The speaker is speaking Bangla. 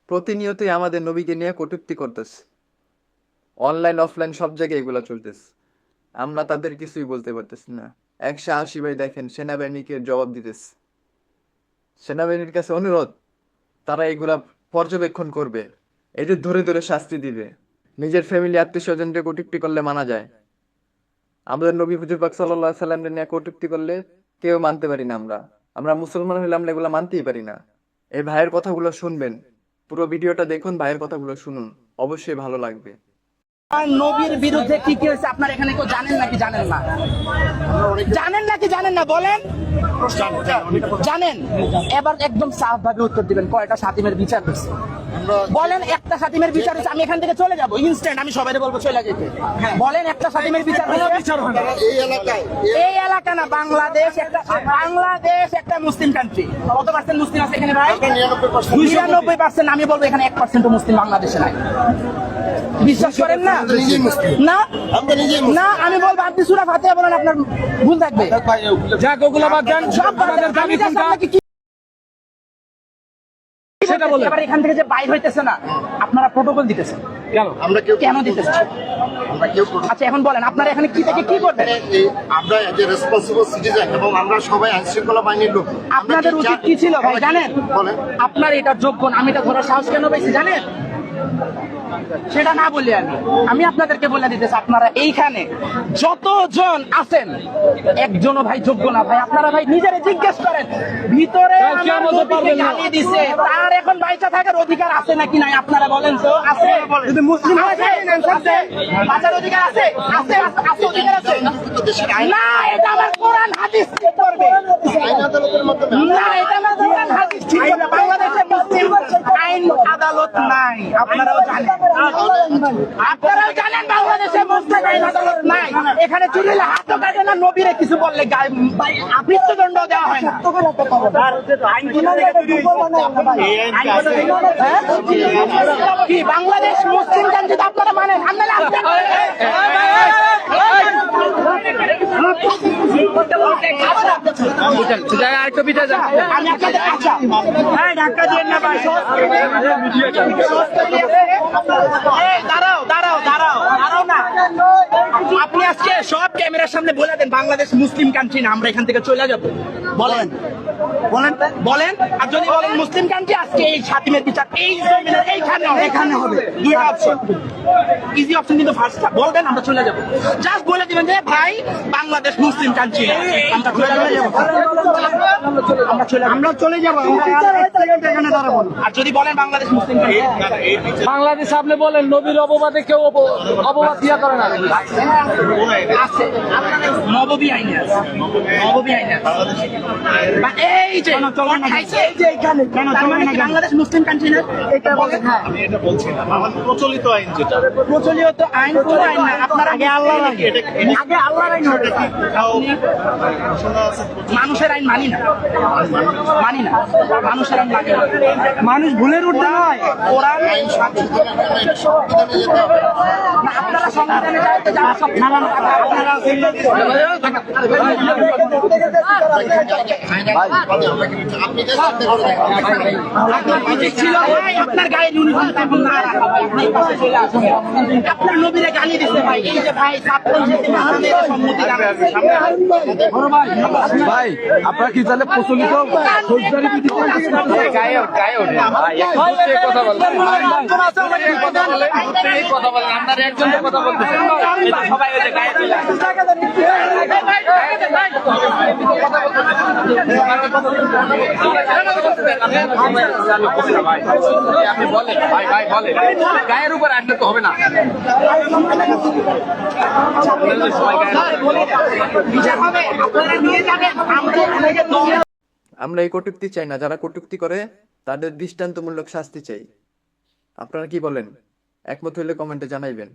প্রতিনিয়তই আমাদের নবীকে নিয়ে কটূক্তি করতেছে। অনলাইন অফলাইন সব জায়গায় এগুলো চলতেছে। আমরা তাদের কিছুই বলতে পারতেছি না। 180 ভাই দেখেন সেনাবাহিনীকে জবাব দিতেছে। সেনাবাহিনীর কাছে অনুরোধ, তারা এগুলা পর্যবেক্ষণ করবে, এদের ধরে ধরে শাস্তি দিবে। নিজের ফ্যামিলি আত্মীয় স্বজনকে কটূক্তি করলে মানা যায়, আমাদের নবী হুজুর পাক সাল্লাল্লাহু আলাইহি সাল্লামকে নিয়ে কটূক্তি করলে কেউ মানতে পারি না। আমরা মুসলমান হইলে আমরা এগুলা মানতেই পারি না। এই ভাইয়ের কথাগুলো শুনবেন, পুরো ভিডিওটা দেখুন, ভাইয়ের কথাগুলো শুনুন, অবশ্যই ভালো লাগবে। নবীর বিরুদ্ধে কি কি হয়েছে আপনার এখানে কেউ জানেন নাকি জানেন না? জানেন নাকি জানেন না বলেন? জানেন? এবার একদম সাফ ভাবে উত্তর দিবেন, কয়টা শাতিমের বিচার হয়েছে বলেন? একটা শাতিমের বিচার হয়েছে, আমি এখান থেকে চলে যাবো ইনস্ট্যান্ট, আমি সবাই বলবো চলে যেতে। বলেন একটা শাতিমের বিচার হয়েছে? এই এলাকা না, বাংলাদেশ একটা মুসলিম কান্ট্রি। কত পার্সেন্ট মুসলিম আছে এখানে ভাই? 99%। আমি বলবো এখানে 1% মুসলিম বাংলাদেশে নাই। বিশ্বাস করেন না? না না, আমি বলবো আপনি সূরা ফাতিহা বলেন, আপনার ভুল থাকবে। যাক ওগুলো বাদ দেন, সব আমাদের দাবি কোনটা সেটা বলেন। এবার এখান থেকে যে বাইর হইতেছে না, আপনারা প্রোটোকল দিতেছেন কেন? আমরা কেন দিতেছেন? আচ্ছা এখন বলেন আপনারা এখানে কি থেকে কি করবেন? আমরা যে রেসপন্সিবল সিটিজেন এবং আমরা সবাই আইন শৃঙ্খলা বাহিনীর লোক, আপনাদের উচিত কি ছিল ভাই জানেন? বলেন। আপনার এটা যোগ্য না, আমি এটা ধরার সাহস কেন পেয়েছি জানেন? সেটা না বলি আমি আপনাদেরকে বলে দিতেছি, আপনারা এইখানে যতজন আছেন একজনও ভাই যোগ্য না ভাই। আপনারা ভাই নিজেরা জিজ্ঞেস করেন, ভিতরে আমার নবীকে গালি দিছে, তার এখন বাইচা থাকার অধিকার আছে নাকি নাই? আপনারা বলেন তো আছে? যদি মুসলিম আছে বাঁচার অধিকার আছে? আছে আছে, অধিকার আছে না? এটা আমার কোরআন হাদিস ঠিক করবে না, এটা আমার কোরআন হাদিস ঠিক করবে। বাংলাদেশে মুসলিম আইন আদালত নাই, আপনারাও জানেন। আপনারাও জানেন বাংলাদেশে মুসলিম আইন আদালত নাই। এখানে চুরিলে হাতও কাটে না, নবীরে কিছু বললে মৃত্যুদণ্ড দেওয়া হয় না। কি বাংলাদেশ মুসলিম কান্ট্রি আপনারা মানেন? আপনি আজকে সব ক্যামেরার সামনে বলে দেন বাংলাদেশ মুসলিম কান্ট্রি না, আমরা এখান থেকে চলে যাবো। বলেন বলেন বলেন। আর যদি বলেন মুসলিম কান্ট্রি, আজকে এই শাতিমের বিচার এই এখানে হবে। দুইটা অপশন, ইজি অপশন কিন্তু ফার্স্ট বলবেন, আমরা চলে যাবো। জাস্ট বলে দিবেন যে ভাই বাংলাদেশ মুসলিম কান্ট্রি, আমরা চলে যাবো। আর যদি বলেন বাংলাদেশ মুসলিম কান্ট্রি, বাংলাদেশ আপনি বলেন নবীর অপবাদে কেউ অপবাদ দিয়া করে না। আছে নববী আইনে আছে, নববী আইনে আছে। এই যে বাংলাদেশ মুসলিম কান্ট্রি না, এটা বলেন। হ্যাঁ আমি এটা বলছি না, আমার প্রচলিত আইন যেটা প্রচলিত আইন, কোনো আইন না। আপনার আগে আল্লাহর আইন, আগে আল্লাহর আইন হবে। মানুষের আইন মানি না, মানি না, মানুষের আইন মানি না। মানুষ ভুলের ঊর্ধ্বে নয়, কোরআন আইন না। আপনারা সংবিধানে যাইতে যান, সব নানান আপনারা আপনার গায়ে ইউনিফর্ম তখন না রাখা ভাই, আপনি পাশে চলে আসুন। আপনার নবীরে গালি দিচ্ছে ভাই, এই যে ভাই ছাত্র সম্মতি ভাই আপনারা কি তাহলে প্রচলিত ফৌজদারি বিধি গায়ে কথা বলেন, কথা বলেন, আপনারা একজনের কথা বলতেছেন, সবাই ওই যে গায়ে চলে আসে। আপনি বলেন ভাই, ভাই বলেন, গায়ের উপর আসলে তো হবে না। আমরা এই কটূক্তি চাই না, যারা কটূক্তি করে তাদের দৃষ্টান্তমূলক শাস্তি চাই। আপনারা কি বলেন? একমত হইলে কমেন্টে জানাইবেন।